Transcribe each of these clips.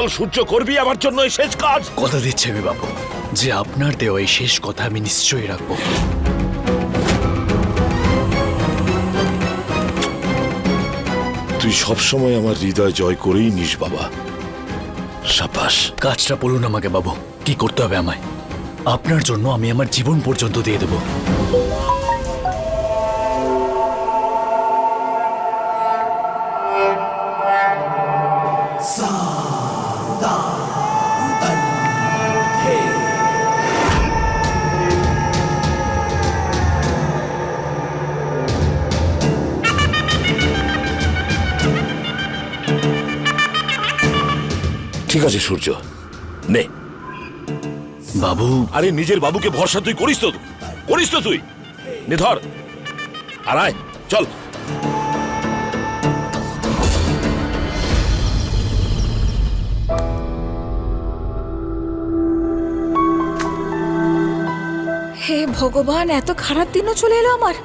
বল সূর্য, করবি আমার জন্য এই শেষ কাজ? কথা দিচ্ছি আমি বাবু যে আপনার দেওয়া এই শেষ কথা আমি নিশ্চয়ই রাখবো। তুই সবসময় আমার হৃদয় জয় করেই নিস বাবা। সাবাস। কাজটা বলুন আমাকে বাবু, কি করতে হবে আমায়? আপনার জন্য আমি আমার জীবন পর্যন্ত দিয়ে দেব। ঠিক আছে সূর্য, নে। বাবু, আরে নিজের বাবুকে ভরসা তুই করিস তো, তুই নে, ধর আর আয়, চল। হে ভগবান, এত খারাপ দিনও চলে এলো আমার,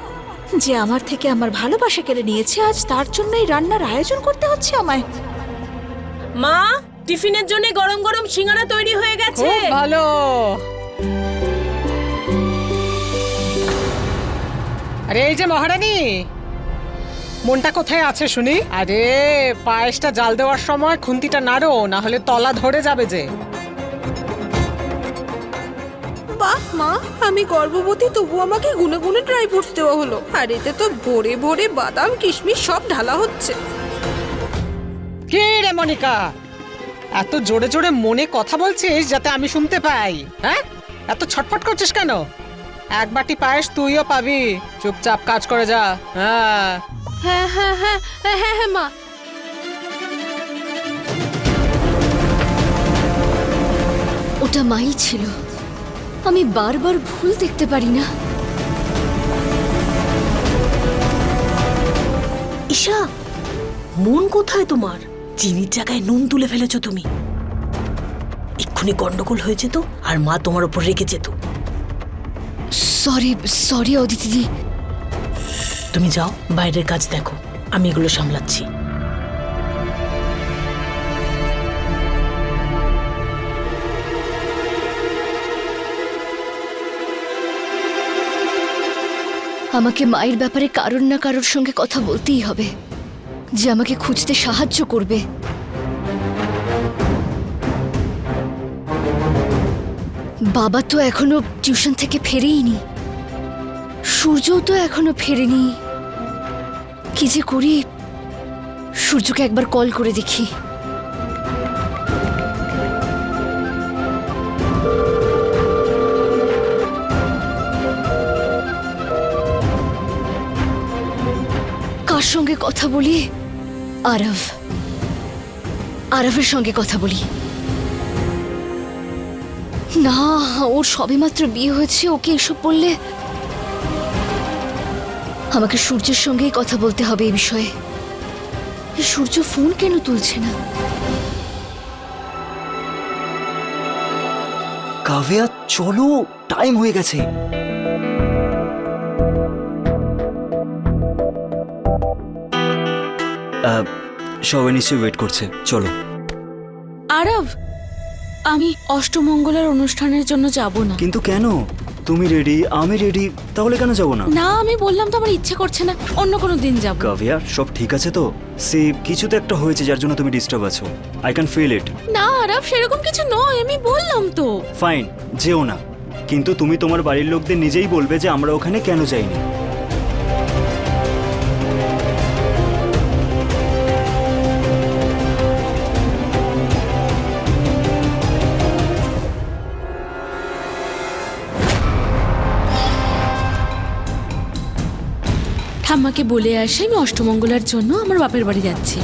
যে আমার থেকে আমার ভালোবাসা কেড়ে নিয়েছে। আজ তার জন্যই রান্নার আয়োজন করতে হচ্ছে আমায়। মা, টিফিনের জন্য গরম গরম সিঙ্গারা তৈরি হয়ে গেছে। খুব ভালো। আরে এই যে মহারানী, মনটা কোথায় আছে শুনি? আরে পায়েসটা জাল দেওয়ার সময় খুন্তিটা নাড়ো, না হলে তলা ধরে যাবে যে। বাহ মা, আমি গর্ভবতী তবু আমাকে গুনে গুনে ড্রাই ফ্রুটস দেওয়া হলো, আর এতে তো ভোরে ভোরে বাদাম কিশমিশ সব ঢালা হচ্ছে। কে রে মনিকা, এত জোরে জোরে মনে কথা বলছিস যাতে আমি শুনতে পাই? হ্যাঁ, এত ছটফট করছিস কেন? এক বাটি পায়েস তুইও পাবি, চুপচাপ কাজ করে যা। হ্যাঁ হ্যাঁ হ্যাঁ হ্যাঁ হ্যাঁ হ্যাঁ হ্যাঁ মা। ওটা মাই ছিল, আমি বারবার ভুল দেখতে পারি না। ঈশা, মন কোথায় তোমার? চিনির জায়গায় নুন তুলে ফেলেছো তুমি। এক্ষুনি গন্ডগোল হয়েছে তো, আর মা তোমার উপর রেগে যেত। সরি সরি অদিতি দি। তুমি যাও, বাইরের কাজ দেখো, আমি এগুলো সামলাচ্ছি। আমাকে মায়ের ব্যাপারে কারোর না কারোর সঙ্গে কথা বলতেই হবে, যে আমাকে খুঁজতে সাহায্য করবে। বাবা তো এখনো টিউশন থেকে ফেরেইনি, সূর্যও তো এখনো ফেরেনি। কি যে করি, সূর্যকে একবার কল করে দেখি। কার সঙ্গে কথা বলি? আরবের সঙ্গে কথা বলি। না, ওর সবেমাত্র বিয়ে হয়েছে, ওকে এসব বললে। আমাকে সূর্যের সঙ্গেই কথা বলতে হবে এই বিষয়ে। সূর্য ফোন কেন তুলছে না? কাভিয়া চলো, টাইম হয়ে গেছে। সবাই নিশ্চয়ই ওয়েট করছে, চলো। আরব, আমি অষ্টমঙ্গলার অনুষ্ঠানের জন্য যাব না। কিন্তু কেন? তুমি রেডি, আমি রেডি, তাহলে কেন যাবো না? না, আমি বললাম তো আমার ইচ্ছে করছে না, অন্য কোনো দিন যাব। কাভিয়া, সব ঠিক আছে তো? সে কিছু তো একটা হয়েছে যার জন্য তুমি ডিস্টার্ব আছো। I can feel it. না আরব, সেরকম কিছু নয়, আমি বললাম তো। ফাইন, যেও না, কিন্তু তুমি তোমার বাড়ির লোকদের নিজেই বলবে যে আমরা ওখানে কেন যাইনি। ঠাম্মাকে বলে আসি আমি অষ্টমঙ্গলার জন্য আমার বাপের বাড়ি যাচ্ছি।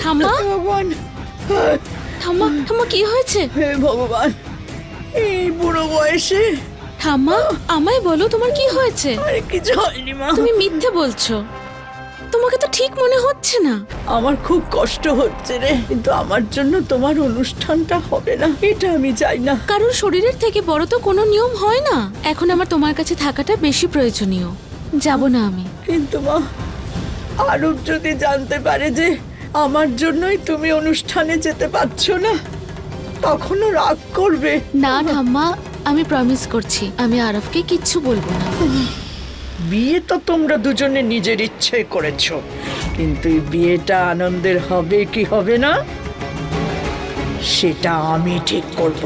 ঠাম্মা, ঠাম্মা, ঠাম্মা কি হয়েছে? হে ভগবান, এই বুড়ো বয়সে। ঠাম্মা, আমায় বলো তোমার কি হয়েছে? আরে কিছু হয়নি মা। তুমি মিথ্যে বলছো। তোমাকে তো ঠিক মনে হচ্ছে না। আমার খুব কষ্ট হচ্ছে রে, কিন্তু আমার জন্য তোমার অনুষ্ঠানটা হবে না, এটা আমি চাই না। কারণ শরীরের থেকে বড় তো কোনো নিয়ম হয় না। এখন আমার তোমার কাছে থাকাটা বেশি প্রয়োজনীয়। যাব না আমি। কিন্তু মা, আরব যদি জানতে পারে যে আমার জন্যই তুমি অনুষ্ঠানে যেতে পারছো না, তখনও রাগ করবে। না ঠাম্মা, আমি প্রমিস করছি আমি আরবকে কিচ্ছু বলবো না। বিয়ে তো তোমরা দুজনে নিজের ইচ্ছে করেছো, কিন্তু এই বিয়েটা আনন্দের হবে কি হবে না সেটা আমি ঠিক করব।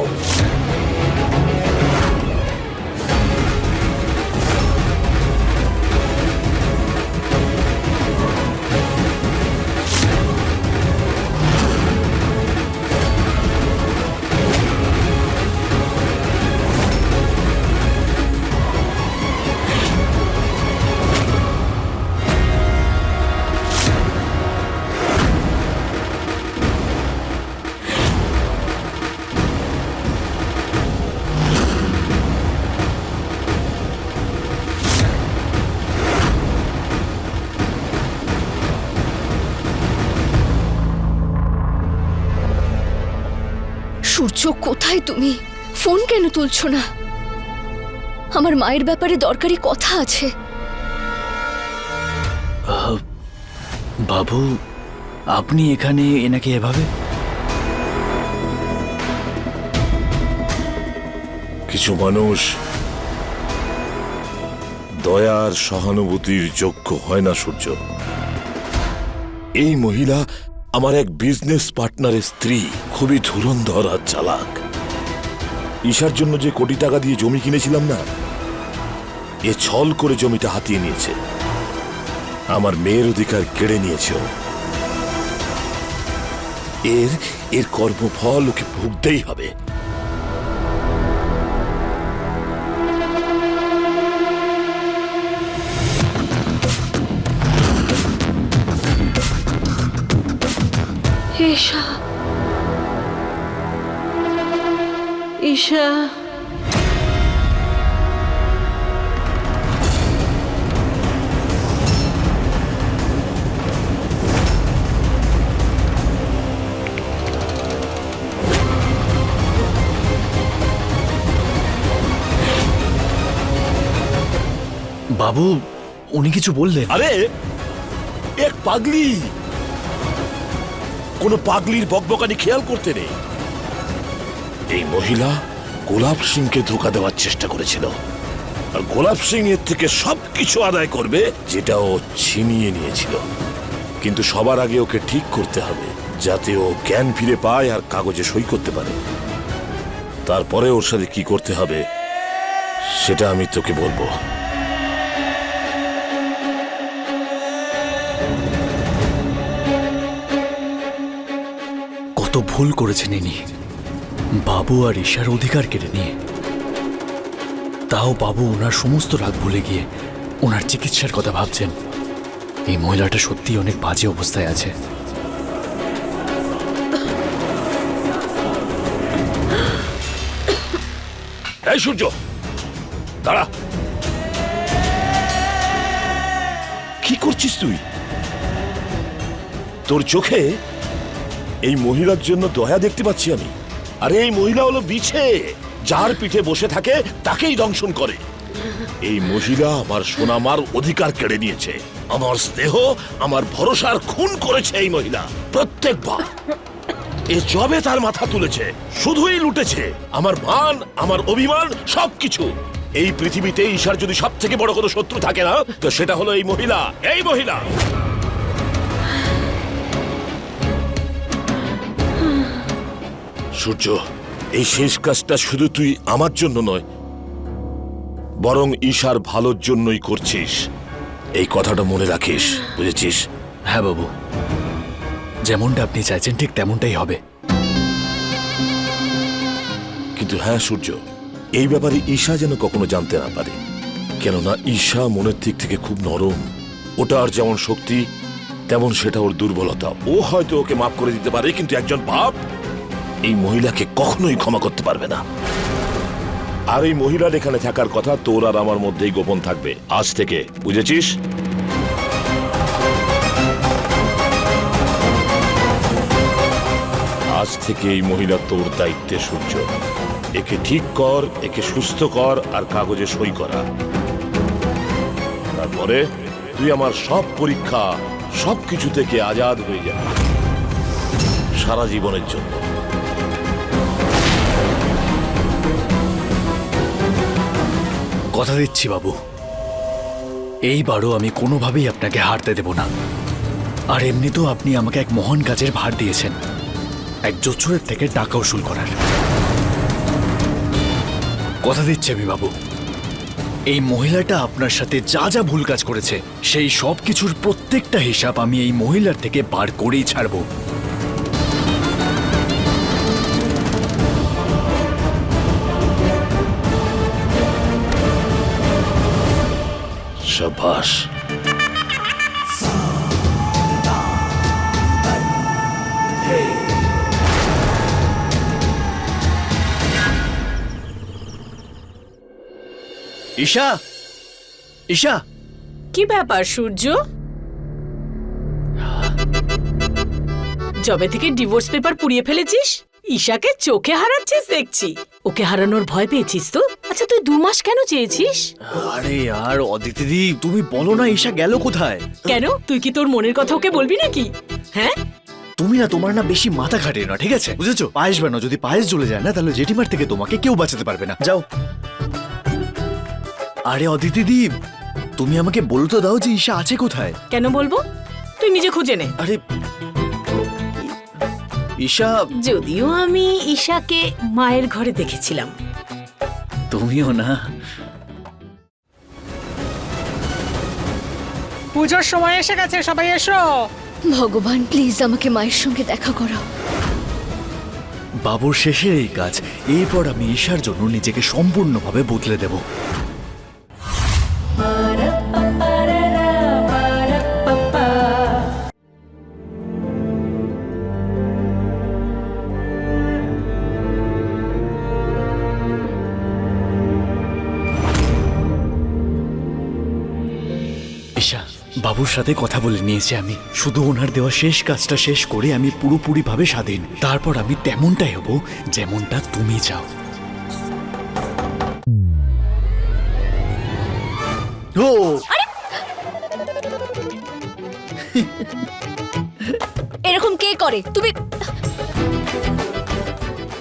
সূর্য, কোথায় তুমি? ফোন কেন তুলছো না? আমার মায়ের ব্যাপারে দরকারি কথা আছে। বাবু, আপনি এখানে এনাকে এভাবে? কিছু মানুষ দয়ার সহানুভূতির যোগ্য হয় না সূর্য। এই মহিলা আমার এক বিজনেস পার্টনারের স্ত্রী, খুবই ধুরন্ধর আর চালাক। ঈশার জন্য যে কোটি টাকা দিয়ে জমি কিনেছিলাম না, এ ছল করে জমিটা হাতিয়ে নিয়েছে। আমার মেয়ের অধিকার কেড়ে নিয়েছে ও। এর কর্মফল ওকে ভুগতেই হবে। ঈশা, ঈশা, বাবু, উনি কিছু বললেন? আরে এক পাগলি, কোন পাগলির বকবকানি খেয়াল করতে নেই। এই মহিলা গোলাপ সিংকে ধোঁকা দেওয়ার চেষ্টা করেছিল, আর গোলাপ সিং এর থেকে সবকিছু আদায় করবে যেটা ও ছিনিয়ে নিয়েছিল। কিন্তু সবার আগে ওকে ঠিক করতে হবে যাতে ও জ্ঞান ফিরে পায় আর কাগজে সই করতে পারে। তারপরে ওর সাথে কি করতে হবে সেটা আমি তোকে বলবো। কত ভুল করেছেন ইনি, বাবু আর ঈশার অধিকার কেড়ে নিয়ে। তাও বাবু ওনার সমস্ত রাগ ভুলে গিয়ে ওনার চিকিৎসার কথা ভাবছেন। এই মহিলাটা সত্যি অনেক বাজে অবস্থায় আছে। এই সূর্য, দাঁড়া। কি করছিস তুই? তোর চোখে এই মহিলার জন্য দয়া দেখতে পাচ্ছি আমি। আরে এই মহিলা হলো বিছে, যার পিঠে বসে থাকে তাকেই দংশন করে। এই মহিলা আমার সোনামার অধিকার কেড়ে নিয়েছে, আমার স্নেহ, আমার ভরসার খুন করেছে এই মহিলা প্রত্যেকবার। এ জবে তার মাথা তুলেছে, শুধুই লুটেছে আমার মান, আমার অভিমান, সবকিছু। এই পৃথিবীতে ঈশার যদি সব থেকে বড় কোনো শত্রু থাকে না, তো সেটা হলো এই মহিলা। এই মহিলা সূর্য, এই শেষ কাজটা শুধু তুই আমার জন্য নয়, বরং ঈশার ভালোর জন্যই করছিস। এই কথাটা মনে রাখিস, বুঝেছিস? হ্যাঁ বাবু, যেমনটা আপনি চাইছেন ঠিক তেমনটাই হবে। কিন্তু হ্যাঁ সূর্য, এই ব্যাপারে ঈশা যেন কখনো জানতে না পারে, কেননা ঈশা মনের দিক থেকে খুব নরম। ওটার যেমন শক্তি তেমন সেটা ওর দুর্বলতা। ও হয়তো ওকে মাফ করে দিতে পারে, কিন্তু একজন বাপ এই মহিলাকে কখনোই ক্ষমা করতে পারবে না। আর এই মহিলার এখানে থাকার কথা তোর আর আমার মধ্যেই গোপন থাকবে আজ থেকে, বুঝেছিস? থেকে এই মহিলা তোর দায়িত্বে, সূর্য। একে ঠিক কর, একে সুস্থ কর, আর কাগজে সই করা। তারপরে তুই আমার সব পরীক্ষা, সবকিছু থেকে আজাদ হয়ে যাবি সারা জীবনের জন্য। কথা দিচ্ছি বাবু, এইবারও আমি কোনোভাবেই আপনাকে হারতে দেব না। আর এমনিতেও আপনি আমাকে এক মহান কাজের ভার দিয়েছেন, এক জোচ্চোরের থেকে টাকা উসুল করার। কথা দিচ্ছি আমি বাবু, এই মহিলাটা আপনার সাথে যা যা ভুল কাজ করেছে সেই সব কিছুর প্রত্যেকটা হিসাব আমি এই মহিলার থেকে বার করেই ছাড়বো। শাবাশ। ঈশা, ঈশা, কি ব্যাপার সূর্য? যবে থেকে ডিভোর্স পেপার পুড়িয়ে ফেলেছিস, ঈশাকে চোখে হারাচ্ছিস দেখছি। ওকে হারানোর ভয় পেয়েছিস তো? আচ্ছা, তুই 2 মাস কেন চেয়েছিস? আরে আর অদিতি দি, তুমি বলো না ঈশা গেল কোথায়? কেন, তুই কি তোর মনের কথা ওকে বলবি নাকি? হ্যাঁ, তুমি না, তোমার না বেশি মাথা খাটিয়ে না, ঠিক আছে? বুঝেছো? পায়েস বানাও, যদি পায়েস চলে যায় না তাহলে জেঠিমার থেকে তোমাকে কেউ বাঁচাতে পারবে না। যাও। আরে অদিতি দি, তুমি আমাকে বলতে দাও যে ঈশা আছে কোথায়। কেন বলবো? তুই নিজে খুঁজে নে। আরে ঈশা, যদিও আমি ঈশাকে মায়ের ঘরে দেখেছিলাম। তুমিও না। পুজোর সময় এসে গেছে, সবাই এসো। ভগবান প্লিজ আমাকে মায়ের সঙ্গে দেখা করাও। বাবুর শেষের এই কাজ, এরপর আমি ঈশার জন্য নিজেকে সম্পূর্ণভাবে বদলে দেব। ঈশা, বাবুর সাথে কথা বলে নিয়েছি আমি। শুধু ওনার দেওয়া শেষ কাজটা শেষ করে আমি পুরোপুরিভাবে স্বাধীন। তারপর আমি তেমনটাই হব যেমনটা তুমি চাও। ও এরকম কে করে? তুমি,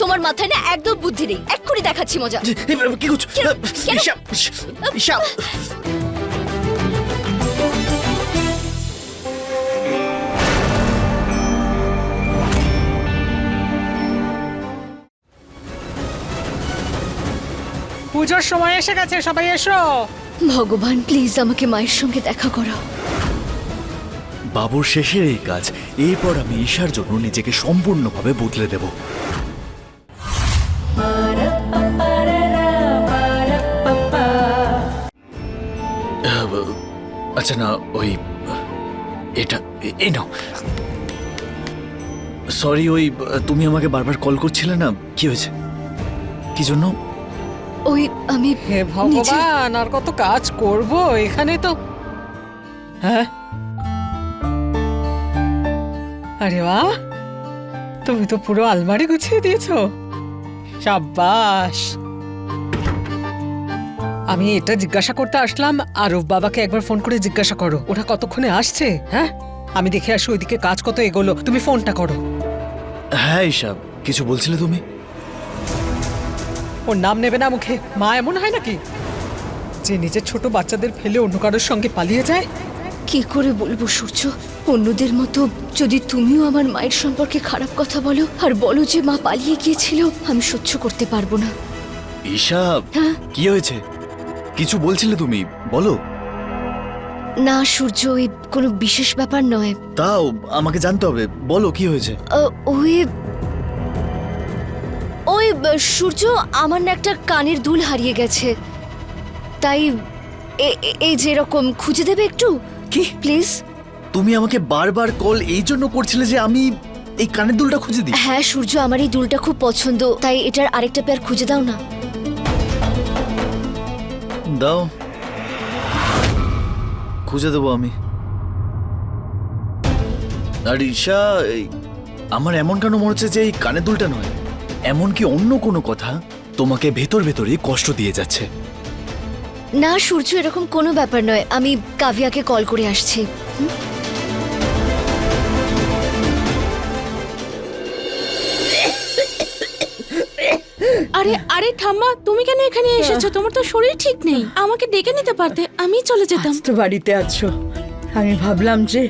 তোমার মাথায় না একদম বুদ্ধি নেই। এক্ষুনি দেখাচ্ছি মজা। কি করছো ঈশা? ঈশা, পুজোর সময় এসে গেছে, সবাই এসো। ভগবান প্লিজ আমাকে মায়ের সঙ্গে দেখা করাও। বাবুর শেষের এই কাজ, এরপর আমি ঈশার জন্য নিজেকে সম্পূর্ণভাবে বদলে দেব। আচ্ছা না, ওই এটা এই নাও। সরি, ওই তুমি আমাকে বারবার কল করছিলে না, কি হয়েছে? কি জন্য? ওই আমি হে ভগবান, আর কত কাজ করব এখানে তো। হ্যাঁ, আরে বাহ, তুমি তো পুরো আলমারি গুছিয়ে দিয়েছো। সাবাস। আমি এটা জিজ্ঞাসা করতে আসলাম, আরব বাবাকে একবার ফোন করে জিজ্ঞাসা করো ওরা কতক্ষণে আসছে। হ্যাঁ, আমি দেখে আসি ওইদিকে কাজ কত এগোলো। তুমি ফোনটা করো। হ্যাঁ ঈশা, কিছু বলছিলে তুমি? ওর নাম নেবে না মুখে। মা এমন হয় নাকি যে নিজের ছোট বাচ্চাদের ফেলে অন্য কারোর সঙ্গে পালিয়ে যায়? কি করে বলবো সূর্য? অন্যদের মতো যদি তুমিও আমার মায়ের সম্পর্কে খারাপ কথা বলো আর বলো যে মা পালিয়ে গিয়েছিল, আমি সহ্য করতে পারবো না। ঈশা, হ্যাঁ? কি হয়েছে? কিছু বলছিলে তুমি, বলো। না সূর্য, ওই কোনো বিশেষ ব্যাপার নয়। তাও আমাকে জানতে হবে, বলো কি হয়েছে। ওই ওই সূর্য, আমার না একটা কানের দুল হারিয়ে গেছে, তাই এই যেরকম খুঁজে দেবে একটু কি প্লিজ? তুমি আমাকে বারবার কল এই জন্য করছিলে যে আমি এই কানের দুলটা খুঁজে দিই? হ্যাঁ সূর্য, আমার এই দুলটা খুব পছন্দ, তাই এটার আরেকটা পেয়ার খুঁজে দাও না। দাও, খুঁজে দেবো আমি। আর ঈশা, আমার এমন কেন মনে হচ্ছে যে এই কানের দুলটা নয়, এমনকি অন্য কোনো কথা তোমাকে ভেতর ভেতরই কষ্ট দিয়ে যাচ্ছে। না সূর্য, এরকম কোনো ব্যাপার নয়। আমি কাভিয়াকে কল করে আসছি। আরে আরে ঠাম্মা, তুমি কেন এখানে এসেছো? তোমার তো শরীর ঠিক নেই, আমাকে ডেকে নিতে পারতে, আমি চলে যেতাম। আজ তো বাড়িতে আছো, আমি ভাবলাম যে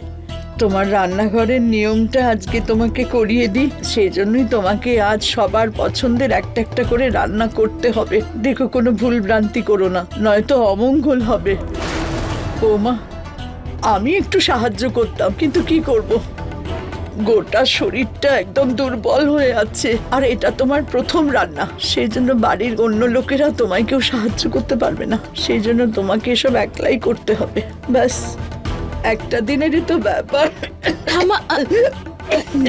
তোমার রান্নাঘরের নিয়মটা আজকে তোমাকে করিয়ে দিই। সেই জন্যই তোমাকে আজ সবার পছন্দের একটা একটা করে রান্না করতে হবে। দেখো কোনো ভুল ভ্রান্তি করো না, নয়তো অমঙ্গল হবে। বৌমা, আমি একটু সাহায্য করতাম, কিন্তু কি করব, গোটা শরীরটা একদম দুর্বল হয়ে আছে। আর এটা তোমার প্রথম রান্না, সেই জন্য বাড়ির অন্য লোকেরা তোমায় কেউ সাহায্য করতে পারবে না। সেই জন্য তোমাকে এসব একলাই করতে হবে। ব্যাস, একটা দিনেরই তো ব্যাপার। ঠাম্মা,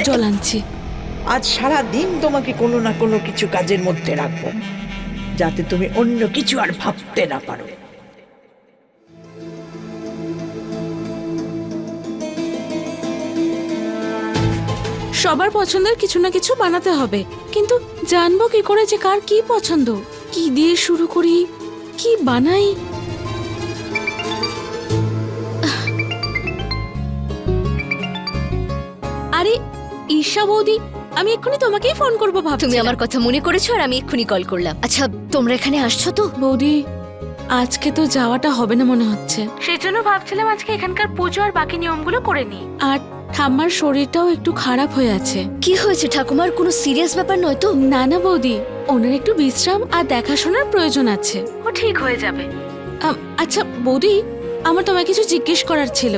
জল আনছি। আজ সারা দিন তোমাকে কোনো না কোনো কিছু কাজের মধ্যে রাখবো, যাতে তুমি অন্য কিছু আর ভাবতে না পারো। সবার পছন্দের কিছু না কিছু বানাতে হবে, কিন্তু জানবো কি করে যে কার কি পছন্দ? কি দিয়ে শুরু করি, কি বানাই? আরে ঈশা বৌদি, আমি এক্ষুনি তোমাকেই ফোন করবো ভাবছি। তুমি আমার কথা মনে করেছো আর আমি এক্ষুনি কল করলাম। আচ্ছা, তোমরা এখানে আসছো তো? বৌদি, আজকে তো যাওয়াটা হবে না মনে হচ্ছে, সেই জন্য ভাবছিলাম আজকে এখানকার পুজো আর বাকি নিয়মগুলো করে নিই। আর ঠাম্মার শরীরটাও একটু খারাপ হয়ে আছে। কি হয়েছে ঠাকুমার? কোনো সিরিয়াস ব্যাপার নয় তো? না না বৌদি, ওনার একটু বিশ্রাম আর দেখাশোনার প্রয়োজন আছে, ও ঠিক হয়ে যাবে। আচ্ছা বৌদি, আমার তোমায় কিছু জিজ্ঞেস করার ছিল।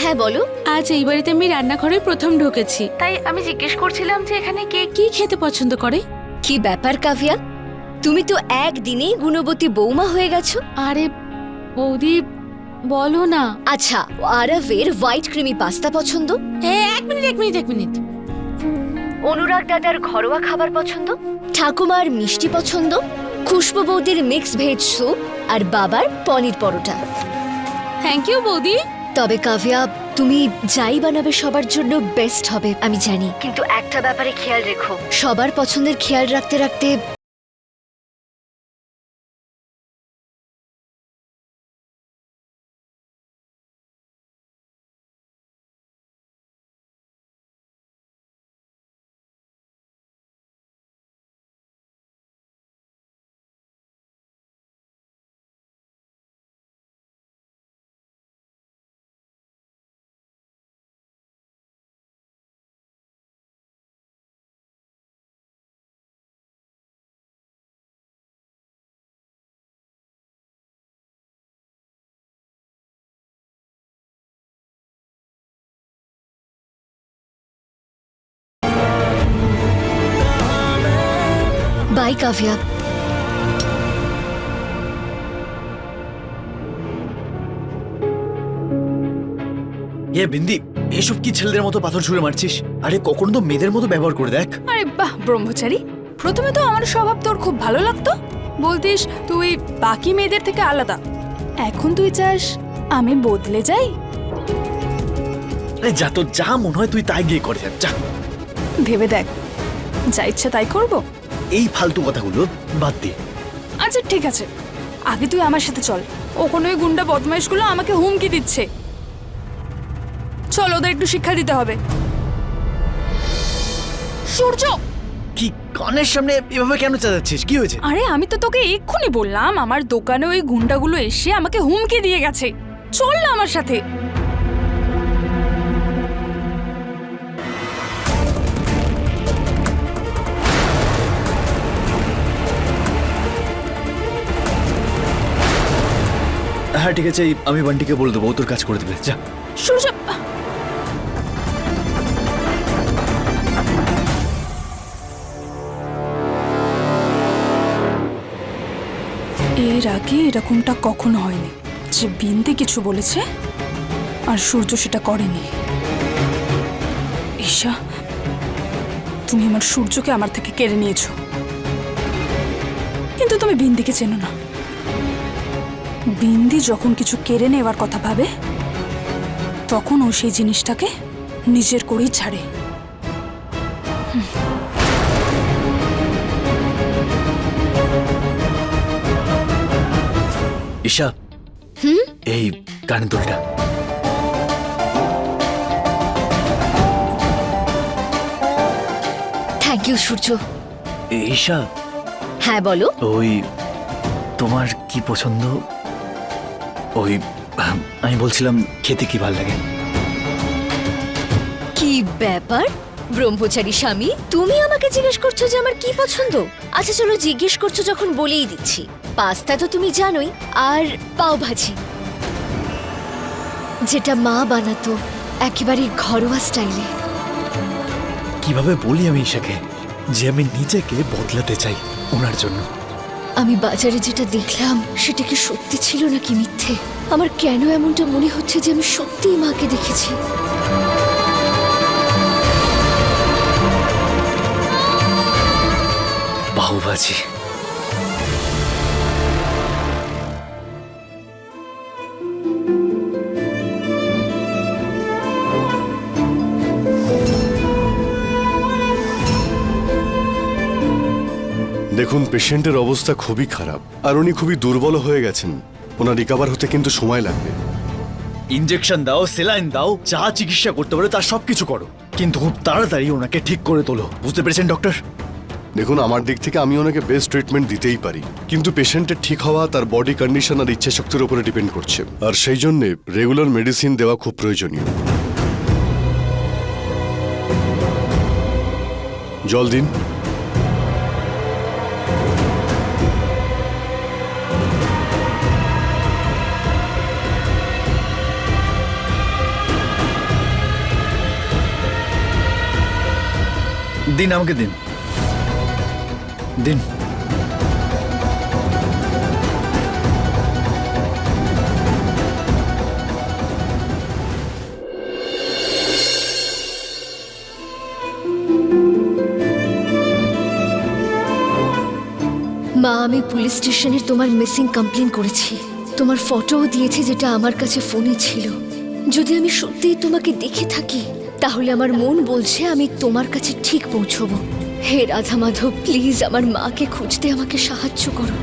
হ্যাঁ বলো। আজ এই বাড়িতে আমি রান্নাঘরে প্রথম ঢুকেছি, তাই আমি জিজ্ঞেস করছিলাম যে এখানে কে কি খেতে পছন্দ করে। কি ব্যাপার কাভিয়া, তুমি তো একদিনেই গুণবতী বৌমা হয়ে গেছো। আরে বৌদি, বলো না। আচ্ছা, আরবের হোয়াইট ক্রিমি পাস্তা পছন্দ? হ্যাঁ, এক মিনিট। অনুরাগ দাদার ঘরোয়া খাবার পছন্দ, ঠাকুমার মিষ্টি পছন্দ, খুশবু বৌদির মিক্স ভেজ স্যুপ, আর বাবার পনির পরোটা। থ্যাংক ইউ বৌদি। তবে কাভিয়া, তুমি যাই বানাবে সবার জন্য বেস্ট হবে আমি জানি, কিন্তু একটা ব্যাপারে খেয়াল রেখো, সবার পছন্দের খেয়াল রাখতে রাখতে বাই কাভিয়া। বিন্দি, এসব কি ছেলেদের মতো পাথর ছুঁড়ে মারছিস? আরে কখনো তো মেয়েদের মতো ব্যবহার করে দেখ। আরে বাহ ব্রহ্মচারী, প্রথমে তো আমার স্বভাব তোর খুব ভালো লাগতো, বলতিস তুই বাকি মেয়েদের থেকে আলাদা। এখন তুই চাস আমি বদলে যাই? আরে যা, তো যা মনে হয় তুই তাই গিয়ে করে যা। ভেবে দেখ, যা ইচ্ছা তাই করব। এই ফালতু কথাগুলো বাদ দে। আচ্ছা ঠিক আছে, আগে তুই আমার সাথে চল। ওখানে ওই গুন্ডা বদমাইশগুলো আমাকে হুমকি দিচ্ছে, চল ওদের একটু শিক্ষা দিতে হবে। সূর্য, কি কানের সামনে এভাবে কেন চালাচ্ছিস? কি হয়েছে? আরে আমি তো তোকে এক্ষুনি বললাম আমার দোকানে ওই গুন্ডাগুলো এসে আমাকে হুমকি দিয়ে গেছে, চল না আমার সাথে। হ্যাঁ ঠিক আছে, আমি বান্টিকে বলে দেবো, ও তোর কাজ করে দেবে, যা। সূর্য, এর আগে এরকমটা কখনো হয়নি যে বিন্দি কিছু বলেছে আর সূর্য সেটা করেনি। ঈশা, তুমি আমার সূর্যকে আমার থেকে কেড়ে নিয়েছো, কিন্তু তুমি বিন্দিকে চেনো না। বিন্দি যখন কিছু কেড়ে নেওয়ার কথা ভাবে তখন ও সেই জিনিসটাকে নিজের করেই ছাড়ে। ঈশা এই কানের দুলটা। থ্যাংক ইউ সূর্য। ঈশা হ্যাঁ বলো। ওই তোমার কি পছন্দ? ওই আমি বলছিলাম খেতে কি ভালো লাগে। কি ব্যাপার ব্রহ্মচারী স্বামী, তুমি আমাকে জিজ্ঞেস করছো যে আমার কি পছন্দ? আচ্ছা চলো, জিজ্ঞেস করছো যখন বলেই দিচ্ছি। পাস্তা তো তুমি জানোই, আর পাও ভাজি, যেটা মা বানাতো একেবারে ঘরোয়া স্টাইলে। কিভাবে বলি আমি ঈশাকে যে আমি নিজেকে বদলাতে চাই ওনার জন্য? আমি বাজারে যেটা দেখলাম সেটা কি সত্যি ছিল নাকি মিথ্যে? আমার কেন এমনটা মনে হচ্ছে যে আমি সত্যিই মাকে দেখেছি। পাওভাজি। দেখুন, পেশেন্টের অবস্থা খুবই খারাপ আর উনি খুবই দুর্বল হয়ে গেছেন। ওনার রিকভার হতে কিন্তু সময় লাগবে। ইনজেকশন দাও, সেলাইন দাও, যা চিকিৎসা করতে পারো তার সবকিছু করো, কিন্তু খুব তাড়াতাড়ি ওনাকে ঠিক করে তোলো। বুঝতে পেরেছেন ডক্টর? দেখুন, আমার দিক থেকে আমি ওনাকে বেস্ট ট্রিটমেন্ট দিতেই পারি, কিন্তু পেশেন্টের ঠিক হওয়া তার বডি কন্ডিশন আর ইচ্ছা শক্তির উপরে ডিপেন্ড করছে, আর সেই জন্য রেগুলার মেডিসিন দেওয়া খুব প্রয়োজনীয়। জল দিন। দিন, আমাকে দিন দিন। মা, আমি পুলিশ স্টেশনে তোমার মিসিং কমপ্লেন করেছি। তোমার ফটোও দিয়েছি, যেটা আমার কাছে ফোনে ছিল। যদি আমি সত্যিই তোমাকে দেখে থাকি তাহলে আমার মন বলছে আমি তোমার কাছে ঠিক পৌঁছবো। হে রাধা মাধব, প্লিজ আমার মাকে খুঁজতে আমাকে সাহায্য করো।